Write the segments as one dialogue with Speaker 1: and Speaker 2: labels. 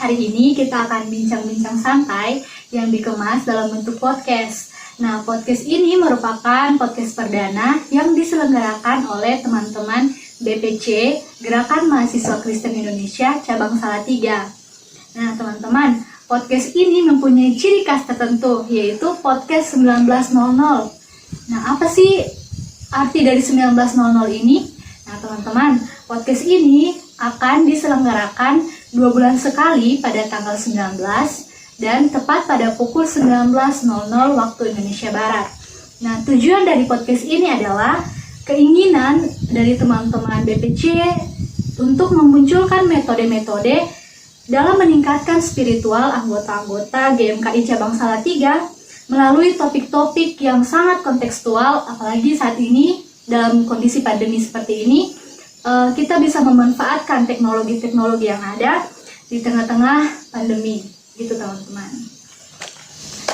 Speaker 1: Hari ini kita akan bincang-bincang santai yang dikemas dalam bentuk podcast. Nah, podcast ini merupakan podcast perdana yang diselenggarakan oleh teman-teman BPC, Gerakan Mahasiswa Kristen Indonesia, Cabang Salatiga. Nah, teman-teman, podcast ini mempunyai ciri khas tertentu, yaitu podcast 1900. Nah, apa sih arti dari 1900 ini? Nah, teman-teman, podcast ini akan diselenggarakan 2 bulan sekali pada tanggal 19 dan tepat pada pukul 19.00 waktu Indonesia Barat. Nah, tujuan dari podcast ini adalah keinginan dari teman-teman BPC untuk memunculkan metode-metode dalam meningkatkan spiritual anggota-anggota GMKI Cabang Salatiga melalui topik-topik yang sangat kontekstual, apalagi saat ini dalam kondisi pandemi seperti ini. Kita bisa memanfaatkan teknologi-teknologi yang ada di tengah-tengah pandemi, gitu teman-teman.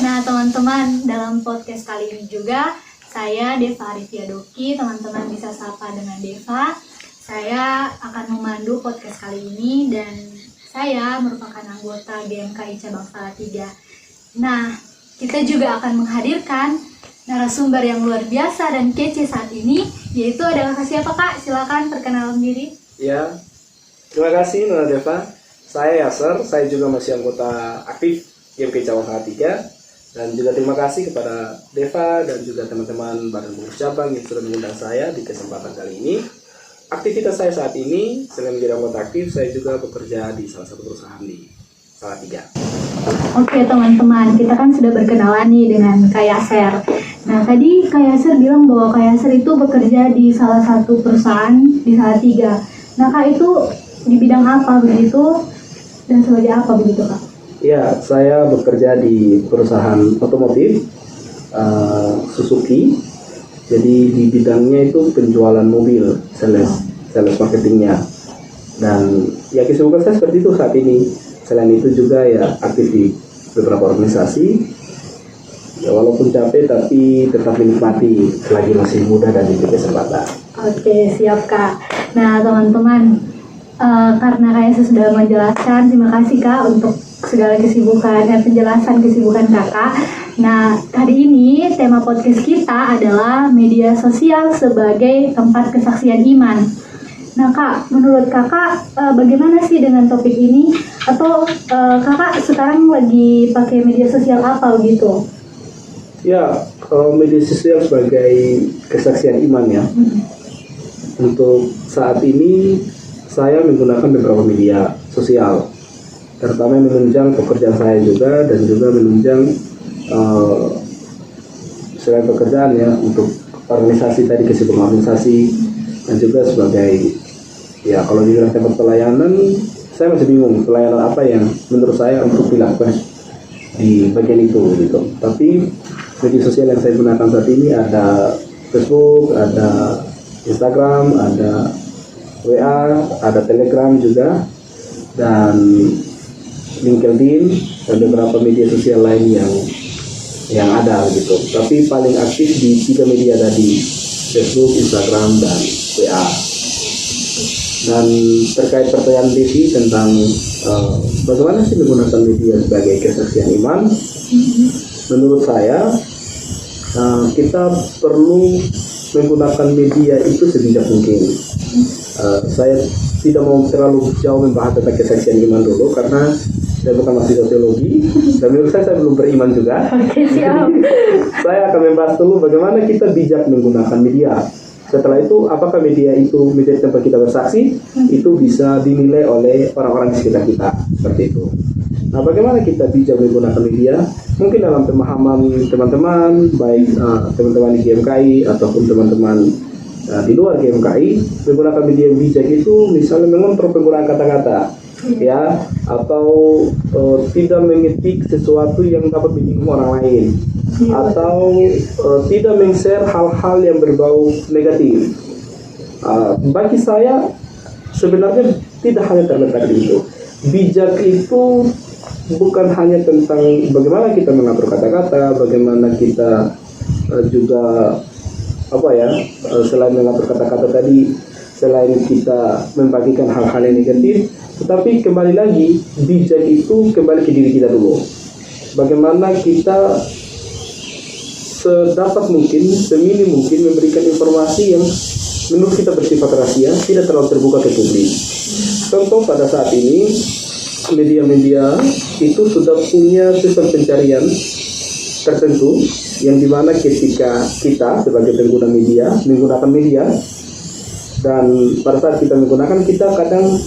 Speaker 1: Nah, teman-teman, dalam podcast kali ini juga saya Deva Arifia Doki, teman-teman bisa sapa dengan Deva. Saya akan memandu podcast kali ini dan saya merupakan anggota GMKI Cabang Salatiga. Nah, kita juga akan menghadirkan narasumber yang luar biasa dan kece saat ini, yaitu adalah siapa Kak? Silakan perkenalan diri.
Speaker 2: Ya, terima kasih Nona Deva. Saya Yasser, saya juga masih anggota aktif GMKI Cabang Salatiga. Dan juga terima kasih kepada Deva dan juga teman-teman Badan Pengurus Cabang yang sudah mengundang saya di kesempatan kali ini. Aktivitas saya saat ini, selain menjadi anggota aktif, saya juga bekerja di salah satu perusahaan di Salatiga.
Speaker 1: Oke teman-teman, kita kan sudah berkenalan nih dengan Kak Yasser. Nah, tadi Kak Yasser bilang bahwa Kak Yasser itu bekerja di salah satu perusahaan di Salatiga. Nah, Kak itu di bidang apa begitu dan sebagai apa begitu Kak?
Speaker 2: Ya, saya bekerja di perusahaan otomotif Suzuki. Jadi di bidangnya itu penjualan mobil, sales marketingnya. Dan ya kesibukan saya seperti itu saat ini. Selain itu juga ya aktif di beberapa organisasi. Ya walaupun capek tapi tetap menikmati selagi masih muda dan diberi kesempatan.
Speaker 1: Oke, siap Kak. Nah, teman-teman, karena Kak Yasser sudah menjelaskan, terima kasih Kak untuk segala kesibukan dan penjelasan kesibukan Kakak. Nah, hari ini tema podcast kita adalah media sosial sebagai tempat kesaksian iman. Nah Kak, menurut Kakak bagaimana sih dengan topik ini? Atau Kakak sekarang lagi pakai media sosial apa gitu?
Speaker 2: Ya, media sosial sebagai kesaksian iman ya. Untuk saat ini saya menggunakan beberapa media sosial, terutama yang menunjang pekerjaan saya juga dan juga menunjang selain pekerjaan ya untuk organisasi tadi, kesibukan organisasi dan juga sebagai ya kalau dibilang tempat pelayanan, saya masih bingung pelayanan apa yang menurut saya untuk dilakukan di bagian itu gitu. Tapi media sosial yang saya gunakan saat ini ada Facebook, ada Instagram, ada WA, ada Telegram juga, dan LinkedIn dan beberapa media sosial lain yang ada gitu. Tapi paling aktif di 3 media tadi, Facebook, Instagram, dan WA. Dan terkait pertanyaan Devi tentang bagaimana sih menggunakan media sebagai kesaksian iman, menurut saya kita perlu menggunakan media itu sebijak mungkin. Saya tidak mau terlalu jauh membahas tentang kesaksian iman dulu karena saya bukan mahasiswa teologi dan menurut saya belum beriman juga.
Speaker 1: Oke, siap.
Speaker 2: Saya akan membahas dulu bagaimana kita bijak menggunakan media. Setelah itu, apakah media itu menjadi tempat kita bersaksi, itu bisa dinilai oleh orang-orang di sekitar kita, seperti itu. Nah, bagaimana kita bijak menggunakan media? Mungkin dalam pemahaman teman-teman, baik teman-teman di GMKI ataupun teman-teman di luar GMKI, menggunakan media yang bijak itu misalnya mengontrol penggunaan kata-kata, ya, atau tidak mengetik sesuatu yang dapat menyinggung orang lain, atau tidak men-share hal-hal yang berbau negatif. Bagi saya sebenarnya tidak hanya terletak di itu. Bijak itu bukan hanya tentang bagaimana kita mengatur kata-kata, bagaimana kita juga selain mengatur kata-kata tadi, selain kita membagikan hal-hal yang negatif, Tetapi kembali lagi, bijak itu kembali ke diri kita dulu. Bagaimana kita sedapat mungkin, seminim mungkin memberikan informasi yang menurut kita bersifat rahasia, tidak terlalu terbuka ke publik. Contoh pada saat ini, media-media itu sudah punya sistem pencarian tertentu yang dimana ketika kita sebagai pengguna media menggunakan media, dan pada saat kita menggunakan, kita kadang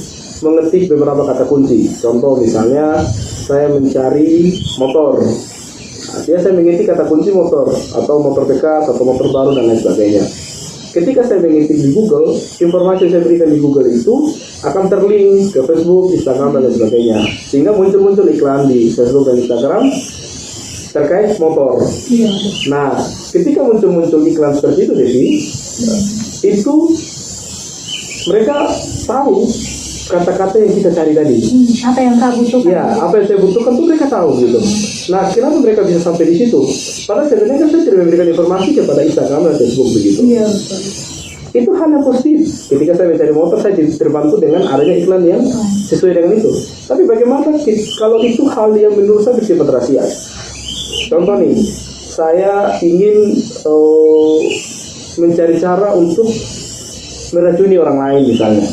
Speaker 2: mengetik beberapa kata kunci. Contoh misalnya saya mencari motor, saya mengetik kata kunci motor atau motor bekas atau motor baru dan lain sebagainya. Ketika saya mengetik di Google, informasi yang saya berikan di Google itu akan terlink ke Facebook, Instagram dan lain sebagainya, sehingga muncul iklan di Facebook dan Instagram terkait motor. Nah, ketika muncul iklan seperti itu, Devi, itu mereka tahu kata-kata yang kita cari tadi.
Speaker 1: Apa yang Kak butuhkan?
Speaker 2: Ya, apa yang saya butuhkan tuh mereka tahu gitu. Nah, kenapa mereka bisa sampai di situ? Padahal sebenarnya kan saya tidak memberikan informasi kepada Instagram dan Facebook begitu.
Speaker 1: Iya, betul.
Speaker 2: Itu hal yang positif. Ketika saya mencari motor, saya terbantu dengan adanya iklan yang sesuai dengan itu. Tapi bagaimana kalau itu hal yang menurut saya bersifat rahasia? Contoh nih, saya ingin mencari cara untuk meracuni orang lain misalnya.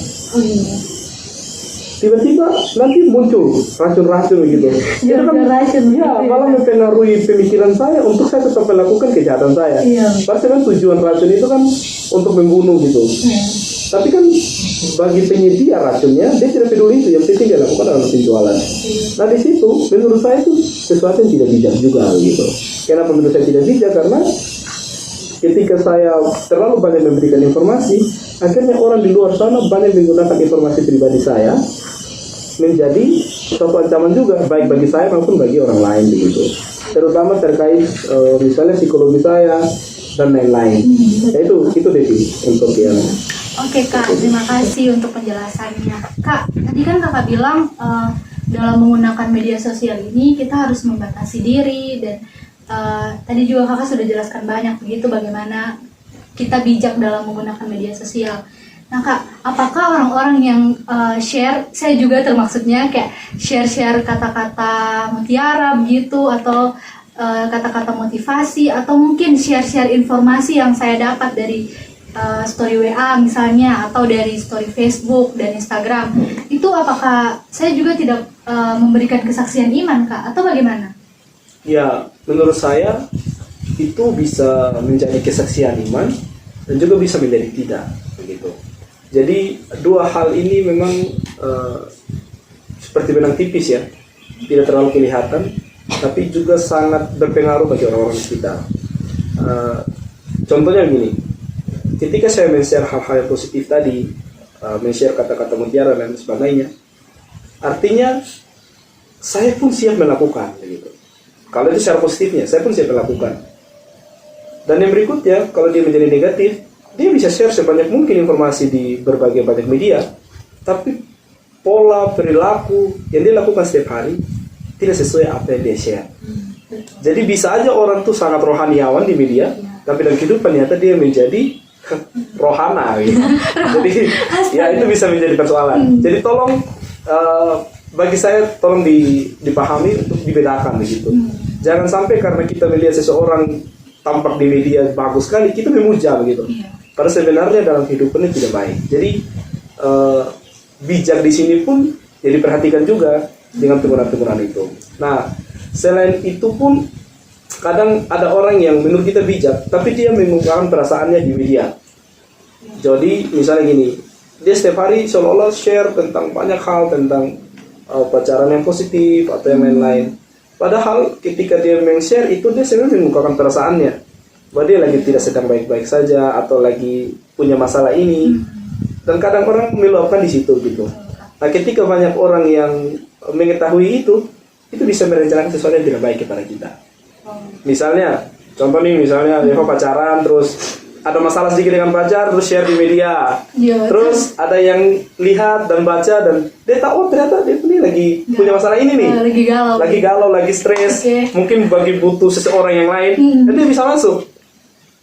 Speaker 2: Tiba-tiba nanti muncul racun-racun gitu. Itu kan
Speaker 1: racun.
Speaker 2: Ya, malah mempengaruhi pemikiran saya untuk saya tetap melakukan kejahatan saya. Pasti kan tujuan racun itu kan untuk membunuh gitu. Tapi kan bagi penyedia racunnya, dia tidak peduli itu, yang penting dia lakukan adalah penjualan. Nah di situ menurut saya itu sesuatu yang tidak bijak juga gitu. Kenapa menurut saya tidak bijak? Karena ketika saya terlalu banyak memberikan informasi, akhirnya orang di luar sana banyak menggunakan informasi pribadi saya menjadi suatu ancaman juga, baik bagi saya maupun bagi orang lain begitu. Terutama terkait misalnya psikologi saya dan lain-lain. Itu Devi untuk yang.
Speaker 1: Oke Kak, terima kasih untuk penjelasannya. Kak, tadi kan Kakak bilang dalam menggunakan media sosial ini kita harus membatasi diri, dan tadi juga Kakak sudah jelaskan banyak begitu bagaimana kita bijak dalam menggunakan media sosial. Nah Kak, apakah orang-orang yang share, saya juga termaksudnya kayak share kata-kata mutiara begitu, atau kata-kata motivasi, atau mungkin share informasi yang saya dapat dari story WA misalnya, atau dari story Facebook dan Instagram, itu apakah saya juga tidak memberikan kesaksian iman Kak, atau bagaimana?
Speaker 2: Ya, menurut saya itu bisa menjadi kesaksian iman dan juga bisa menjadi tidak begitu. Jadi dua hal ini memang seperti benang tipis ya, tidak terlalu kelihatan, tapi juga sangat berpengaruh bagi orang-orang sekitar. Contohnya gini, ketika saya men-share hal-hal yang positif tadi, men-share kata-kata mutiara dan sebagainya, artinya saya pun siap melakukan begitu. Kalau itu secara positifnya, saya pun siap melakukan. Dan yang berikutnya, kalau dia menjadi negatif, dia bisa share sebanyak mungkin informasi di berbagai banyak media, tapi pola perilaku yang dia lakukan setiap hari tidak sesuai apa yang dia share. Jadi bisa aja orang tuh sangat rohaniawan di media, tapi dalam kehidupan nyata dia menjadi rohana gitu. Jadi ya itu bisa menjadi persoalan. Jadi tolong bagi saya tolong dipahami untuk dibedakan begitu. Jangan sampai karena kita melihat seseorang tampak di media bagus sekali, kita memuja begitu. Padahal sebenarnya dalam kehidupannya tidak baik. Jadi bijak di sini pun ya diperhatikan juga dengan teguran-teguran itu. Nah, selain itu pun kadang ada orang yang menurut kita bijak, tapi dia mengungkapkan perasaannya di media. Jadi misalnya gini, dia setiap hari seolah-olah share tentang banyak hal, tentang pacaran yang positif atau yang lain-lain. Padahal ketika dia men-share itu, dia sebenarnya mengungkapkan perasaannya, bahwa dia lagi tidak sedang baik-baik saja atau lagi punya masalah ini. Dan kadang orang meluapkan di situ gitu. Nah, ketika banyak orang yang mengetahui itu bisa merencanakan sesuatu yang tidak baik kepada kita. Misalnya, contoh nih, misalnya Eva pacaran, terus ada masalah sedikit dengan pacar, terus share di media. Terus ada yang lihat dan baca, dan dia tahu, oh ternyata dia ini lagi punya masalah ini nih. Lagi galau, lagi stres. Mungkin bagi butuh seseorang yang lain, dan dia bisa masuk.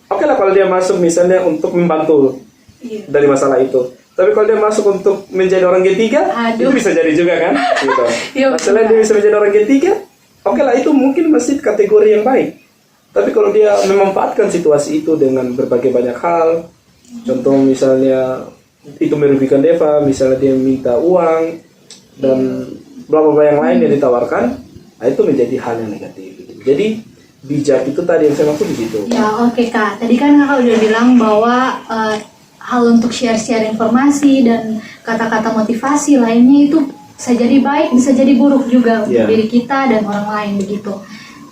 Speaker 2: Oke lah kalau dia masuk misalnya untuk membantu dari masalah itu. Tapi kalau dia masuk untuk menjadi orang ketiga, itu
Speaker 1: Aduh.
Speaker 2: bisa jadi juga kan? Gitu.
Speaker 1: Iya,
Speaker 2: Nah, selain dia bisa menjadi orang ketiga, oke lah itu mungkin masih kategori yang baik. Tapi kalau dia memanfaatkan situasi itu dengan berbagai banyak hal, contoh misalnya itu merugikan Deva, misalnya dia minta uang dan bla bla bla yang lain yang ditawarkan, nah itu menjadi hal yang negatif. Jadi bijak itu tadi yang saya maksud di situ.
Speaker 1: Ya oke Kak, tadi kan Kakak udah bilang bahwa hal untuk share-share informasi dan kata-kata motivasi lainnya itu bisa jadi baik, bisa jadi buruk juga untuk
Speaker 2: Yeah.
Speaker 1: diri kita dan orang lain begitu.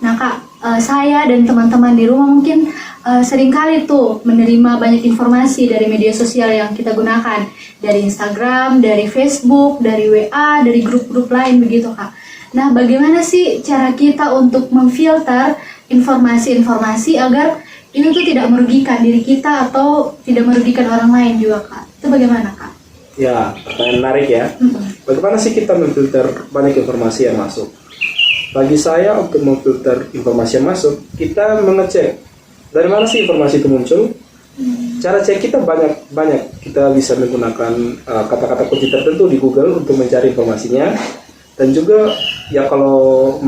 Speaker 1: Nah Kak, saya dan teman-teman di rumah mungkin seringkali tuh menerima banyak informasi dari media sosial yang kita gunakan, dari Instagram, dari Facebook, dari WA, dari grup-grup lain begitu Kak. Nah bagaimana sih cara kita untuk memfilter informasi-informasi agar itu tuh tidak merugikan diri kita atau tidak merugikan orang lain juga Kak? Itu bagaimana Kak?
Speaker 2: Ya, pertanyaan menarik ya. Bagaimana sih kita memfilter banyak informasi yang masuk? Bagi saya untuk memfilter informasi yang masuk, kita mengecek dari mana sih informasi itu muncul. Cara cek kita banyak. Kita bisa menggunakan kata-kata kunci tertentu di Google untuk mencari informasinya. Dan juga ya kalau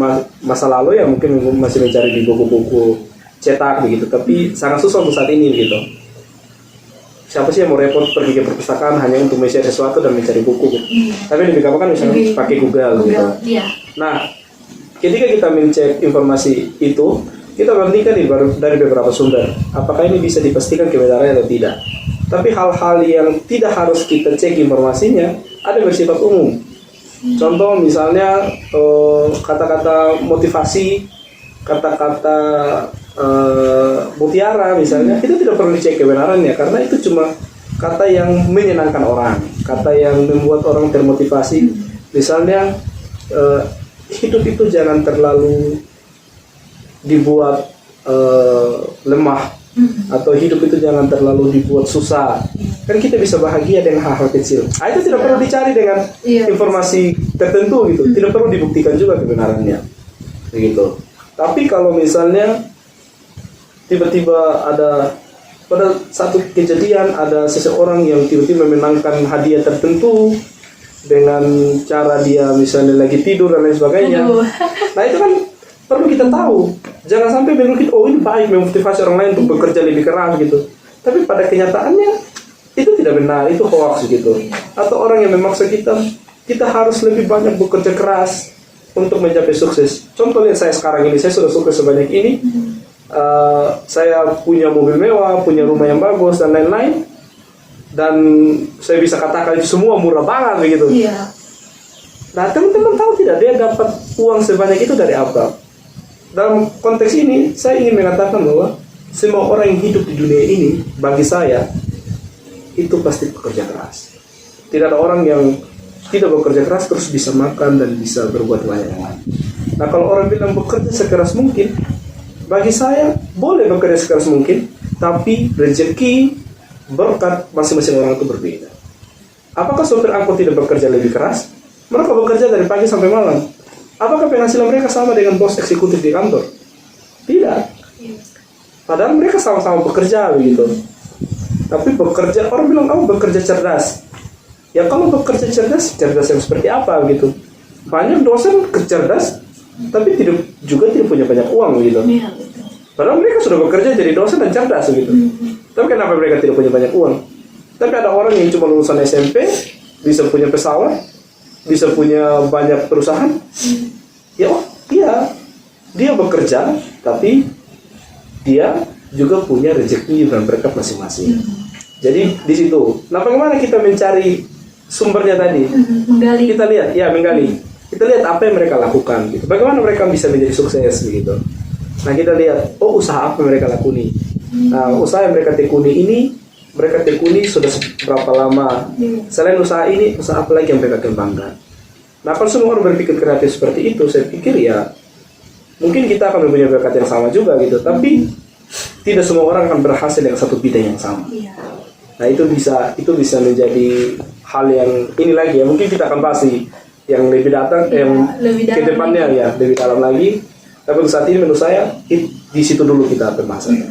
Speaker 2: masa lalu ya mungkin masih mencari di buku-buku cetak begitu. Tapi sangat susah untuk saat ini gitu. Siapa sih yang mau repot pergi ke perpustakaan hanya untuk mencari sesuatu dan mencari buku gitu. Tapi lebih gampang kan misalnya pakai Google gitu.
Speaker 1: Iya.
Speaker 2: Nah, ketika kita mencek informasi itu, kita bandingkan dari beberapa sumber. Apakah ini bisa dipastikan kebenarannya atau tidak? Tapi hal-hal yang tidak harus kita cek informasinya ada bersifat umum. Contoh misalnya kata-kata motivasi, kata-kata mutiara misalnya, itu tidak perlu dicek kebenarannya karena itu cuma kata yang menyenangkan orang, kata yang membuat orang termotivasi. Misalnya hidup itu jangan terlalu dibuat lemah, atau hidup itu jangan terlalu dibuat susah. Kan kita bisa bahagia dengan hal-hal kecil. Itu tidak perlu dicari dengan informasi tertentu gitu. Tidak perlu dibuktikan juga kebenarannya. Begitu. Tapi kalau misalnya tiba-tiba ada pada satu kejadian ada seseorang yang tiba-tiba memenangkan hadiah tertentu dengan cara dia misalnya lagi tidur dan lain sebagainya. Nah itu kan perlu kita tahu. Jangan sampai berpikir oh ini baik memotivasi orang lain untuk bekerja lebih keras gitu. Tapi pada kenyataannya itu tidak benar, itu hoax gitu. Atau orang yang memaksa kita harus lebih banyak bekerja keras untuk mencapai sukses. Contohnya saya sekarang ini, saya sudah sukses sebanyak ini. Saya punya mobil mewah, punya rumah yang bagus dan lain-lain. Dan saya bisa katakan itu semua murah banget begitu.
Speaker 1: Iya.
Speaker 2: Nah teman-teman tahu tidak dia dapat uang sebanyak itu dari apa? Dalam konteks ini saya ingin mengatakan bahwa semua orang yang hidup di dunia ini bagi saya itu pasti bekerja keras. Tidak ada orang yang tidak bekerja keras terus bisa makan dan bisa berbuat banyak yang lain. Nah kalau orang bilang bekerja sekeras mungkin, bagi saya boleh bekerja sekeras mungkin, tapi rezeki berkat masing-masing orang itu berbeda. Apakah sopir angkot tidak bekerja lebih keras? Mereka bekerja dari pagi sampai malam. Apakah penghasilan mereka sama dengan bos eksekutif di kantor? Tidak. Padahal mereka sama-sama bekerja begitu. Tapi bekerja, orang bilang kamu bekerja cerdas. Ya kalau bekerja cerdas yang seperti apa gitu? Banyak dosen cerdas, tapi tidak punya banyak uang gitu. Padahal mereka sudah bekerja jadi dosen dan cerdas gitu. Tapi kenapa mereka tidak punya banyak uang? Tapi ada orang yang cuma lulusan SMP bisa punya pesawat, bisa punya banyak perusahaan. Dia bekerja, tapi dia juga punya rezeki dan berkat masing-masing. Jadi di situ. Nah, bagaimana kita mencari sumbernya tadi?
Speaker 1: Menggali.
Speaker 2: Kita lihat, menggali. Kita lihat apa yang mereka lakukan gitu. Bagaimana mereka bisa menjadi sukses begitu. Nah, kita lihat, usaha apa yang mereka lakoni. Nah, usaha yang mereka tekuni sudah berapa lama. Selain usaha ini, usaha apa lagi yang mereka kembangkan. Nah, kalau semua orang berpikir kreatif seperti itu, saya pikir ya mungkin kita akan mempunyai bakat yang sama juga gitu. Tapi tidak semua orang akan berhasil dengan satu bidang yang sama. Nah, itu bisa menjadi hal yang ini lagi ya. Mungkin kita akan bahas yang lebih datang, ke depannya ya, lebih dalam lagi. Tapi untuk saat ini menurut saya di situ dulu kita pembahasannya.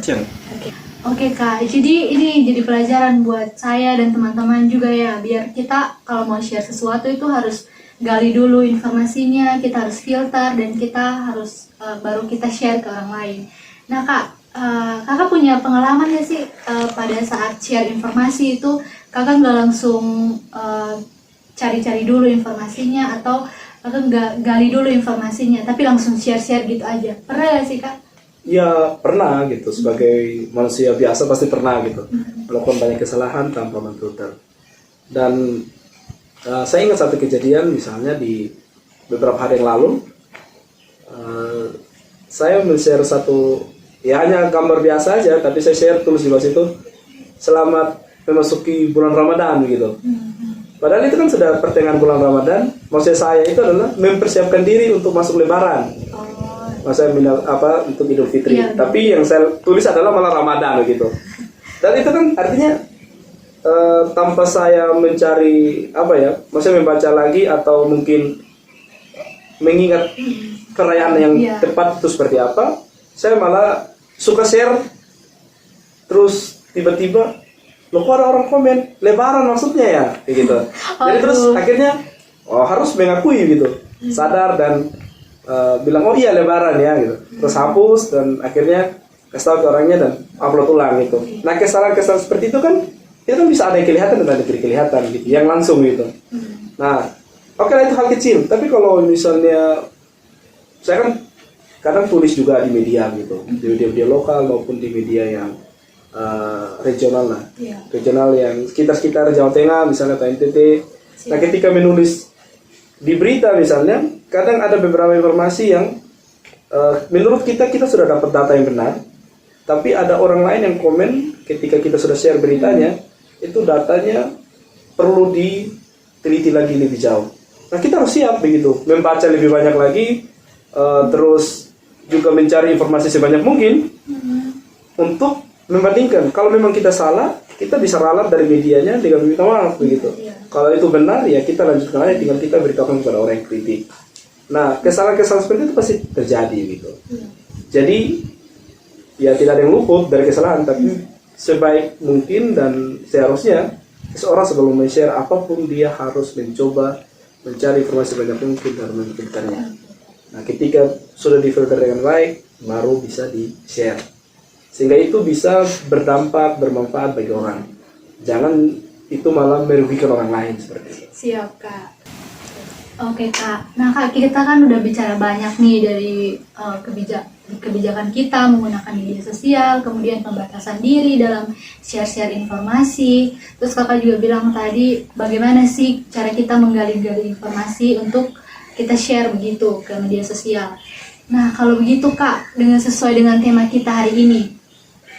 Speaker 1: Oke Kak, jadi ini jadi pelajaran buat saya dan teman-teman juga ya, biar kita kalau mau share sesuatu itu harus gali dulu informasinya, kita harus filter dan kita harus baru kita share ke orang lain. Nah Kak, Kakak punya pengalaman nggak sih pada saat share informasi itu Kakak nggak langsung cari-cari dulu informasinya atau Kakak nggak gali dulu informasinya tapi langsung share-share gitu aja? Pernah nggak sih Kak?
Speaker 2: Ya pernah gitu, sebagai manusia biasa pasti pernah gitu melakukan banyak kesalahan tanpa memfilter. Dan saya ingat satu kejadian, misalnya di beberapa hari yang lalu saya men-share satu, ya hanya gambar biasa aja, tapi saya share tulis di bawah situ selamat memasuki bulan Ramadan gitu. Padahal itu kan sudah pertengahan bulan Ramadan. Maksud saya itu adalah mempersiapkan diri untuk masuk Lebaran. Masa untuk Idul Fitri. Iya. Tapi yang saya tulis adalah malah Ramadan gitu. Dan itu kan artinya tanpa saya mencari maksudnya membaca lagi atau mungkin mengingat perayaan yang tepat itu seperti apa, saya malah suka share. Terus tiba-tiba loh kok ada orang komen Lebaran maksudnya ya kayak gitu. Jadi terus akhirnya harus mengakui gitu, sadar dan bilang oh iya Lebaran ya gitu, terus hapus dan akhirnya kasih tahu ke orangnya dan upload ulang gitu. Nah kesalahan-kesalahan seperti itu kan bisa ada yang kelihatan dan ada yang tidak kelihatan gitu, yang langsung gitu. Nah oke lah, itu hal kecil, tapi kalau misalnya saya kan kadang tulis juga di media gitu, di media lokal maupun di media yang regional lah, regional yang sekitar Jawa Tengah misalnya atau NTT. Nah ketika menulis di berita misalnya, kadang ada beberapa informasi yang menurut kita sudah dapat data yang benar, tapi ada orang lain yang komen ketika kita sudah share beritanya, itu datanya perlu diteliti lagi lebih jauh. Nah kita harus siap begitu, membaca lebih banyak lagi, terus juga mencari informasi sebanyak mungkin untuk membandingkan. Kalau memang kita salah, kita bisa ralat dari medianya dengan meminta maaf begitu. Kalau itu benar ya kita lanjutkan aja, tinggal kita beritahukan kepada orang yang kritik. Nah kesalahan-kesalahan seperti itu pasti terjadi gitu. Jadi ya tidak ada yang luput dari kesalahan, tapi sebaik mungkin dan seharusnya seseorang sebelum men-share apapun dia harus mencoba mencari informasi banyak mungkin dan memfilternya. Nah ketika sudah difilter dengan baik, baru bisa di-share sehingga itu bisa berdampak, bermanfaat bagi orang. Jangan itu malah merugikan orang lain seperti itu.
Speaker 1: Siap Kak. Oke Kak. Nah Kak, kita kan udah bicara banyak nih dari kebijakan kita menggunakan media sosial, kemudian pembatasan diri dalam share-share informasi. Terus Kakak juga bilang tadi bagaimana sih cara kita menggali-gali informasi untuk kita share begitu ke media sosial. Nah kalau begitu Kak, sesuai dengan tema kita hari ini,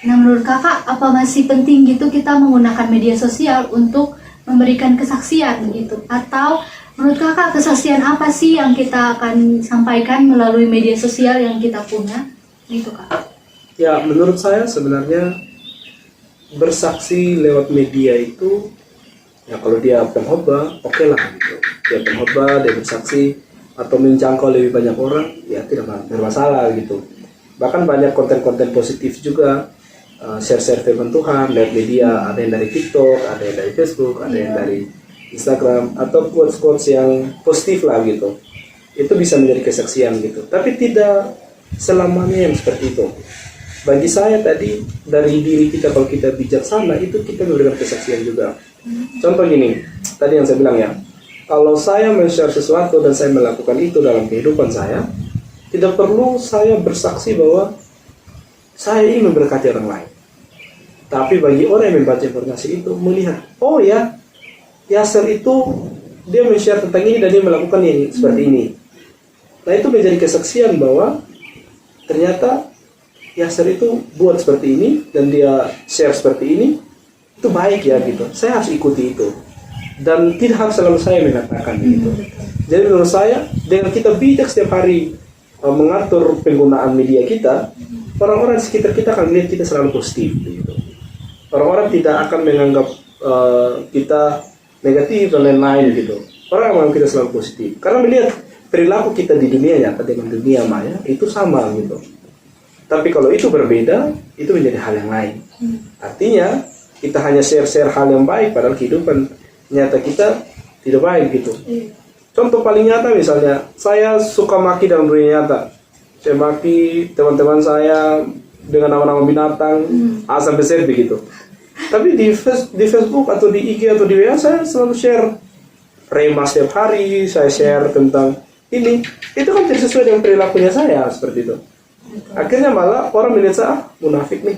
Speaker 1: nah menurut Kakak apa masih penting gitu kita menggunakan media sosial untuk memberikan kesaksian begitu? Atau menurut Kakak kesaksian apa sih yang kita akan sampaikan melalui media sosial yang kita punya gitu Kak?
Speaker 2: Ya menurut saya sebenarnya bersaksi lewat media itu ya kalau dia pengkhotbah oke lah gitu. Dia pengkhotbah, dia bersaksi atau menjangkau lebih banyak orang ya tidak bermasalah gitu. Bahkan banyak konten-konten positif juga, share-share firman Tuhan lewat media, ada yang dari TikTok, ada yang dari Facebook, ada yang dari Instagram, atau quotes-quotes yang positif lah gitu. Itu bisa menjadi kesaksian gitu. Tapi tidak selamanya yang seperti itu. Bagi saya tadi dari diri kita, kalau kita bijaksana itu kita memberikan kesaksian juga. Contoh gini, tadi yang saya bilang ya, kalau saya men-share sesuatu dan saya melakukan itu dalam kehidupan saya, tidak perlu saya bersaksi bahwa saya ingin memberkati orang lain. Tapi bagi orang yang membaca informasi itu melihat, oh ya, Yasser itu dia men-share tentang ini dan dia melakukan ini seperti ini. Nah itu menjadi kesaksian bahwa ternyata Yasser itu buat seperti ini dan dia share seperti ini, itu baik ya gitu. Saya harus ikuti itu. Dan tidak harus selalu saya mengatakan gitu. Jadi menurut saya dengan kita bijak setiap hari mengatur penggunaan media kita, orang-orang di sekitar kita akan melihat kita selalu positif gitu. Orang-orang tidak akan menganggap kita negatif dan lain-lain gitu. Orang menganggap kita selalu positif karena melihat perilaku kita di dunia nyata dengan dunia maya itu sama gitu. Tapi kalau itu berbeda, itu menjadi hal yang lain. Artinya kita hanya share-share hal yang baik, padahal kehidupan nyata kita tidak baik gitu. Contoh paling nyata misalnya, saya suka maki dalam dunia nyata. Saya maki teman-teman saya dengan nama-nama binatang, A sampai Z begitu. Tapi di Facebook atau di IG atau di WA saya selalu share rema setiap hari, saya share tentang ini. Itu kan tidak sesuai dengan perilakunya saya, seperti itu. Akhirnya malah orang melihat saya, munafik nih,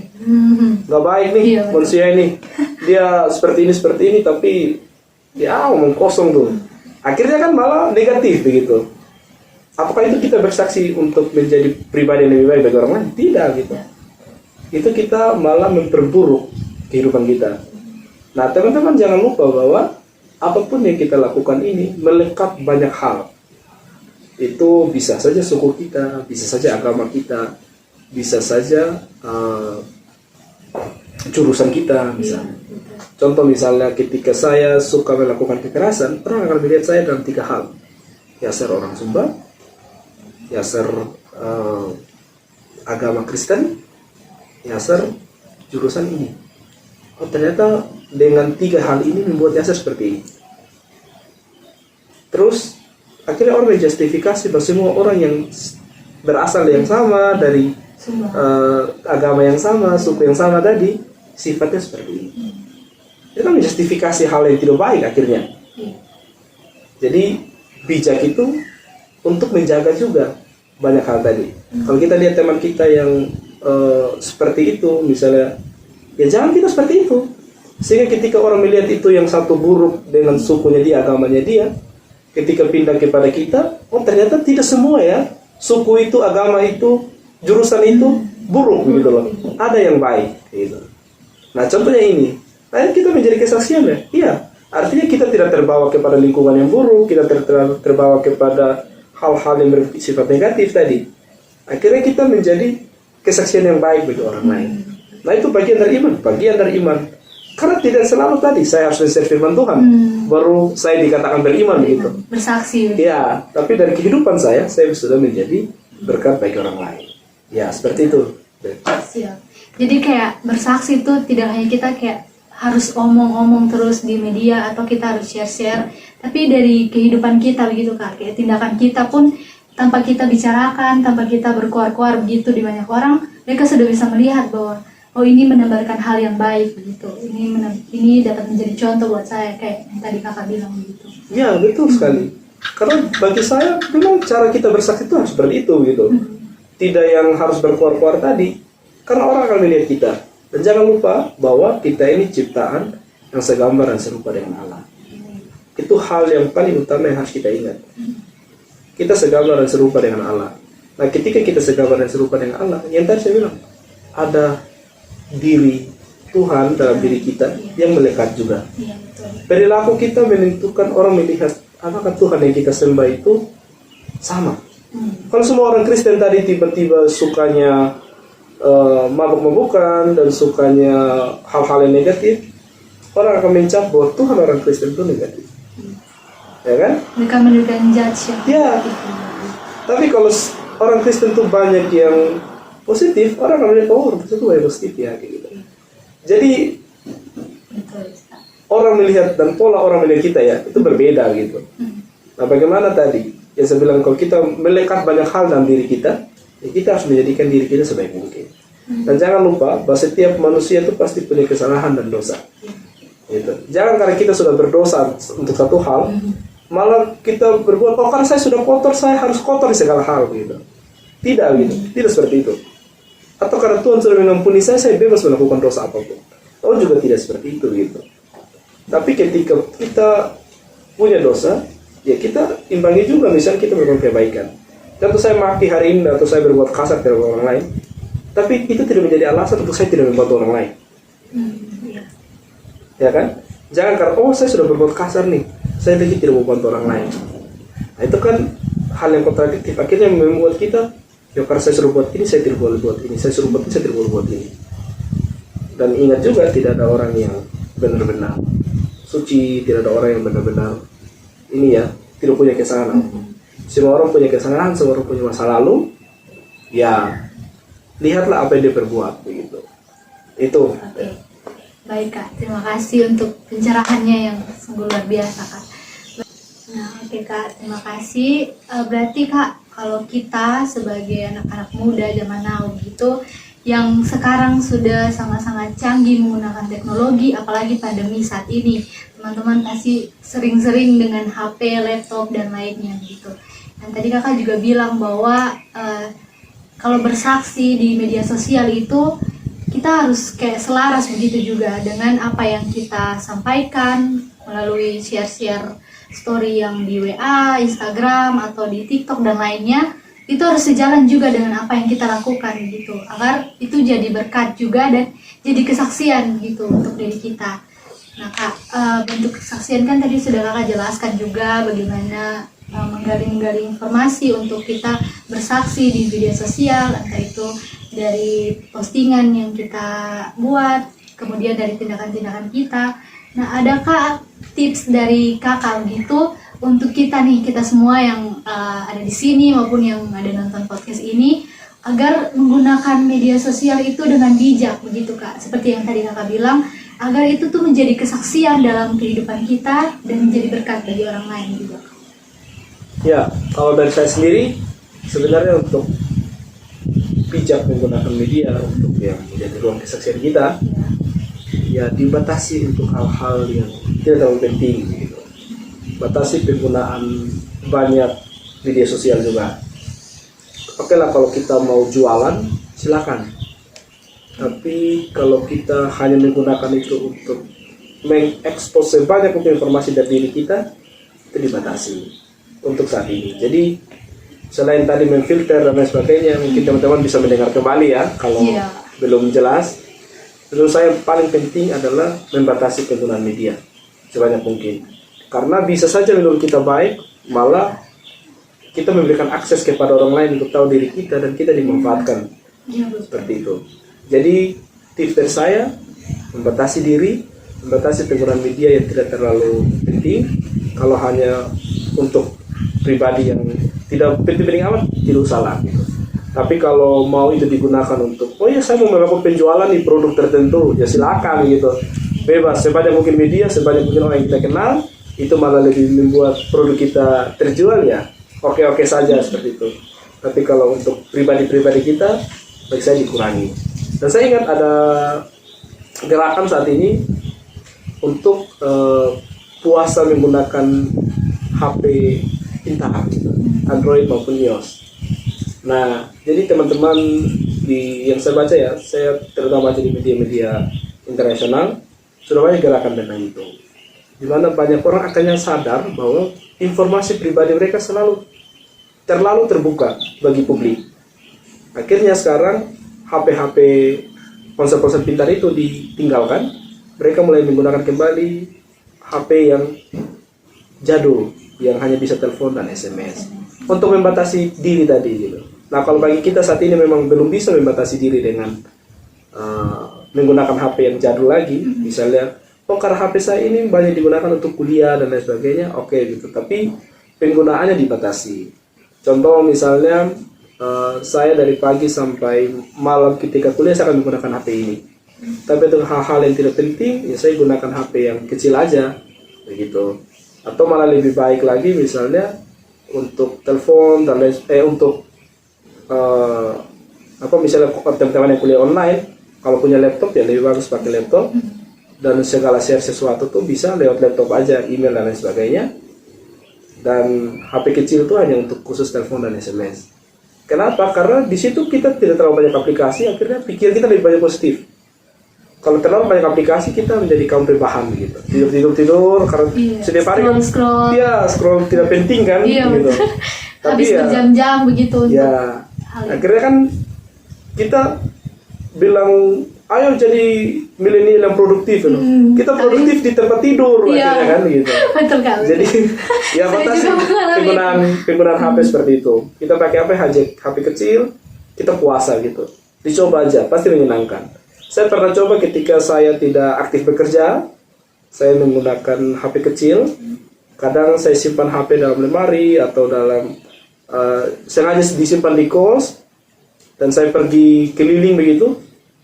Speaker 2: nggak baik nih, manusia ini. Dia seperti ini, tapi dia ngomong kosong tuh. Akhirnya kan malah negatif begitu. Apakah itu kita bersaksi untuk menjadi pribadi yang lebih baik bagi orang lain? Tidak gitu. Itu kita malah memperburuk kehidupan kita. Nah teman-teman jangan lupa bahwa apapun yang kita lakukan ini melekat banyak hal. Itu bisa saja suku kita, bisa saja agama kita, bisa saja jurusan kita misalnya. Contoh misalnya ketika saya suka melakukan kekerasan, orang akan melihat saya dalam 3 hal. Yasser orang Sumba, Yasser agama Kristen, Yasser jurusan ini. Oh ternyata dengan 3 hal ini membuat Yasser seperti ini. Terus akhirnya orang menjustifikasi bahwa semua orang yang berasal yang sama dari agama yang sama, suku yang sama tadi sifatnya seperti ini. Itu kan menjustifikasi hal yang tidak baik akhirnya. Jadi bijak itu untuk menjaga juga banyak hal tadi. Kalau kita lihat teman kita yang seperti itu misalnya, ya jangan kita seperti itu. Sehingga ketika orang melihat itu yang satu buruk dengan sukunya dia, agamanya dia, ketika pindah kepada kita, oh ternyata tidak semua ya, suku itu, agama itu, jurusan itu buruk begitu loh. Ada yang baik gitu. Nah contohnya ini, nah kita menjadi kesaksian ya. Iya, artinya kita tidak terbawa kepada lingkungan yang buruk, kita terbawa kepada hal-hal yang bersifat negatif tadi. Akhirnya kita menjadi kesaksian yang baik bagi orang lain. Nah itu bagian dari iman. Karena tidak selalu tadi saya harus menshare firman Tuhan, baru saya dikatakan beriman begitu.
Speaker 1: Bersaksi.
Speaker 2: Ya, tapi dari kehidupan saya sudah menjadi berkat bagi orang lain. Ya, seperti itu.
Speaker 1: Siap. Jadi kayak bersaksi itu tidak hanya kita kayak harus omong-omong terus di media atau kita harus share-share, tapi dari kehidupan kita begitu Kak. Kayak tindakan kita pun tanpa kita bicarakan, tanpa kita berkuar-kuar begitu di banyak orang, mereka sudah bisa melihat bahwa oh ini menebarkan hal yang baik begitu. Ini dapat menjadi contoh buat saya kayak yang tadi Kakak bilang begitu.
Speaker 2: Ya, betul sekali. Karena bagi saya memang cara kita bersaksi itu harus seperti itu gitu. Tidak yang harus berkuar-kuar tadi. Karena orang akan melihat kita. Dan jangan lupa bahwa kita ini ciptaan yang segambar dan serupa dengan Allah. Itu hal yang paling utama yang harus kita ingat. Kita segambar dan serupa dengan Allah. Nah, ketika kita segambar dan serupa dengan Allah, yang tadi saya bilang, ada diri Tuhan dalam diri kita yang melekat juga. Perilaku kita menentukan orang melihat apakah Tuhan yang kita sembah itu sama. Kalau semua orang Kristen tadi tiba-tiba sukanya mabuk-mabukan dan sukanya hal-hal yang negatif, orang akan mencap bahwa Tuhan orang Kristen itu negatif. Ya kan?
Speaker 1: Mereka menunjukkan judge
Speaker 2: ya. Tapi kalau orang Kristen itu banyak yang positif, orang akan melihat oh orang Kristen itu banyak positif ya kayak gitu. Jadi orang melihat dan pola orang melihat kita ya itu berbeda gitu. Nah bagaimana tadi yang saya bilang, kalau kita melekat banyak hal dalam diri kita, ya kita harus menjadikan diri kita sebaik mungkin. Dan jangan lupa bahwa setiap manusia itu pasti punya kesalahan dan dosa. Gitu. Jangan karena kita sudah berdosa untuk satu hal, malah kita berbuat, oh karena saya sudah kotor, saya harus kotor di segala hal gitu. Tidak gitu, tidak seperti itu. Atau karena Tuhan sudah mengampuni saya bebas melakukan dosa apapun. Oh juga tidak seperti itu gitu. Tapi ketika kita punya dosa, ya kita imbangi juga, misalnya kita melakukan kebaikan. Contoh saya maki hari ini atau saya berbuat kasar terhadap orang lain, tapi itu tidak menjadi alasan untuk saya tidak membantu orang lain. Ya kan? Jangan karena oh saya sudah berbuat kasar nih, saya lagi tidak mau bantu orang lain. Nah itu kan hal yang kontradiktif. Akhirnya membuat kita, ya karena saya suruh buat ini, saya tidak boleh buat ini. Saya suruh buat ini, saya tidak boleh buat ini. Dan ingat juga tidak ada orang yang benar-benar suci, tidak ada orang yang benar-benar ini ya, tidak punya kesalahan. Semua orang punya kesalahan, semua orang punya masa lalu. Ya, lihatlah apa yang dia perbuat begitu. Itu.
Speaker 1: Oke. Baik Kak, terima kasih untuk pencerahannya yang sungguh luar biasa Kak. Nah oke Kak, terima kasih. Berarti Kak, kalau kita sebagai anak-anak muda zaman now gitu, yang sekarang sudah sangat-sangat canggih menggunakan teknologi, apalagi pandemi saat ini, teman-teman pasti sering-sering dengan HP, laptop, dan lainnya gitu. Dan tadi kakak juga bilang bahwa kalau bersaksi di media sosial itu kita harus kayak selaras begitu juga dengan apa yang kita sampaikan melalui share-share story yang di WA, Instagram, atau di TikTok dan lainnya. Itu harus sejalan juga dengan apa yang kita lakukan gitu, agar itu jadi berkat juga dan jadi kesaksian gitu untuk diri kita. Nah Kak, bentuk kesaksian kan tadi sudah kakak jelaskan juga bagaimana menggali informasi untuk kita bersaksi di media sosial, entah itu dari postingan yang kita buat, kemudian dari tindakan-tindakan kita. Nah, adakah tips dari kakak gitu untuk kita nih, kita semua yang ada di sini maupun yang ada nonton podcast ini, agar menggunakan media sosial itu dengan bijak begitu Kak? Seperti yang tadi kakak bilang, agar itu tuh menjadi kesaksian dalam kehidupan kita dan menjadi berkat bagi orang lain juga.
Speaker 2: Ya, kalau dari saya sendiri sebenarnya untuk bijak menggunakan media untuk yang menjadi ruang kesaksian kita, ya dibatasi untuk hal-hal yang tidak terlalu penting gitu. Batasi penggunaan banyak media sosial juga. Oke lah, kalau kita mau jualan silakan, tapi kalau kita hanya menggunakan itu untuk mengekspos sebanyak mungkin informasi dari diri kita, itu dibatasi untuk saat ini. Jadi selain tadi memfilter dan lain sebagainya, mungkin teman-teman bisa mendengar kembali ya kalau belum jelas. Menurut saya yang paling penting adalah membatasi penggunaan media sebanyak mungkin, karena bisa saja menurut kita baik, malah kita memberikan akses kepada orang lain untuk tahu diri kita dan kita dimanfaatkan seperti itu. Jadi tips dari saya, membatasi diri, membatasi penggunaan media yang tidak terlalu penting. Kalau hanya untuk pribadi yang tidak penting-penting amat, tidak usah lah gitu. Tapi kalau mau itu digunakan untuk, oh ya saya mau melakukan penjualan di produk tertentu, ya silakan gitu, bebas, sebanyak mungkin media, sebanyak mungkin orang yang kita kenal, itu malah lebih membuat produk kita terjual, ya oke-oke saja seperti itu. Tapi kalau untuk pribadi-pribadi kita, bagi saya dikurangi. Dan saya ingat ada gerakan saat ini untuk puasa menggunakan HP pintar, Android maupun iOS. Nah, jadi teman-teman yang saya baca ya, saya terutama baca di media-media internasional, sudah banyak gerakan tentang itu, di mana banyak orang akhirnya sadar bahwa informasi pribadi mereka terlalu terbuka bagi publik. Akhirnya sekarang HP-HP, ponsel-ponsel pintar itu ditinggalkan, mereka mulai menggunakan kembali HP yang jadul, yang hanya bisa telepon dan SMS untuk membatasi diri tadi gitu. Nah, kalau bagi kita saat ini memang belum bisa membatasi diri dengan menggunakan HP yang jadul lagi, misalnya karena HP saya ini banyak digunakan untuk kuliah dan lain sebagainya, oke gitu, tapi penggunaannya dibatasi. Contoh misalnya saya dari pagi sampai malam ketika kuliah saya akan menggunakan HP ini, tapi untuk hal-hal yang tidak penting ya saya gunakan HP yang kecil aja begitu. Atau malah lebih baik lagi misalnya untuk telepon dan untuk misalnya teman-teman yang kuliah online, kalau punya laptop ya lebih bagus pakai laptop, dan segala share sesuatu tuh bisa lewat laptop aja, email dan lain sebagainya. Dan HP kecil itu hanya untuk khusus telepon dan SMS. Kenapa? Karena di situ kita tidak terlalu banyak aplikasi, akhirnya pikiran kita lebih banyak positif. Kalau terlalu banyak aplikasi, kita menjadi kaum rebahan gitu, tidur karena setiap hari scroll tidak penting kan gitu. Tapi
Speaker 1: habis berjam-jam begitu
Speaker 2: ya akhirnya kan kita bilang ayo jadi milenial yang produktif loh. Kita produktif di tempat tidur akhirnya kan gitu.
Speaker 1: Betul kan.
Speaker 2: Jadi ya batasi penggunaan HP seperti itu. Kita pakai HP kecil, kita puasa gitu. Dicoba aja, pasti menyenangkan. Saya pernah coba ketika saya tidak aktif bekerja, saya menggunakan HP kecil. Kadang saya simpan HP dalam lemari atau dalam sengaja disimpan di kos. dan saya pergi keliling begitu,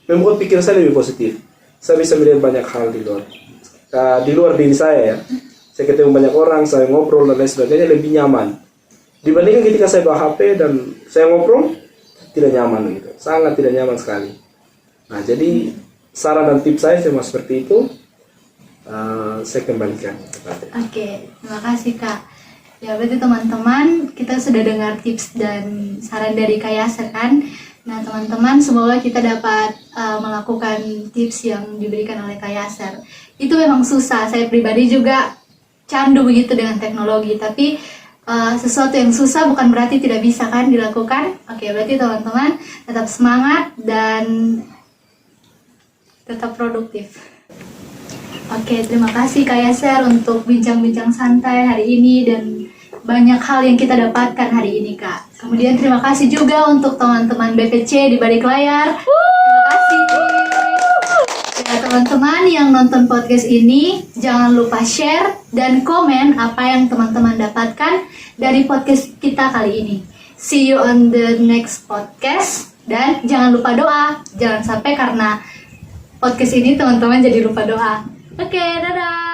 Speaker 2: membuat pikiran saya lebih positif. Saya bisa melihat banyak hal di luar diri saya ya. Saya ketemu banyak orang, saya ngobrol dan lain sebagainya, lebih nyaman dibandingkan ketika saya bawa HP dan saya ngobrol tidak nyaman gitu, sangat tidak nyaman sekali. Nah, jadi saran dan tips saya cuma seperti itu. Saya kembalikan.
Speaker 1: Oke, terima kasih Kak. Ya, berarti teman-teman, kita sudah dengar tips dan saran dari Kak Yaser kan. Nah, teman-teman, semoga kita dapat melakukan tips yang diberikan oleh Kak Yaser. Itu memang susah, saya pribadi juga candu begitu dengan teknologi, tapi sesuatu yang susah bukan berarti tidak bisa kan dilakukan. Oke, berarti teman-teman tetap semangat dan tetap produktif. Oke, terima kasih Kak Yaser untuk bincang-bincang santai hari ini dan banyak hal yang kita dapatkan hari ini Kak. Kemudian terima kasih juga untuk teman-teman BPC di balik layar. Terima kasih. Ya, teman-teman yang nonton podcast ini, jangan lupa share dan komen apa yang teman-teman dapatkan dari podcast kita kali ini. See you on the next podcast. Dan jangan lupa doa. Jangan sampai karena podcast ini teman-teman jadi lupa doa. Oke, dadah.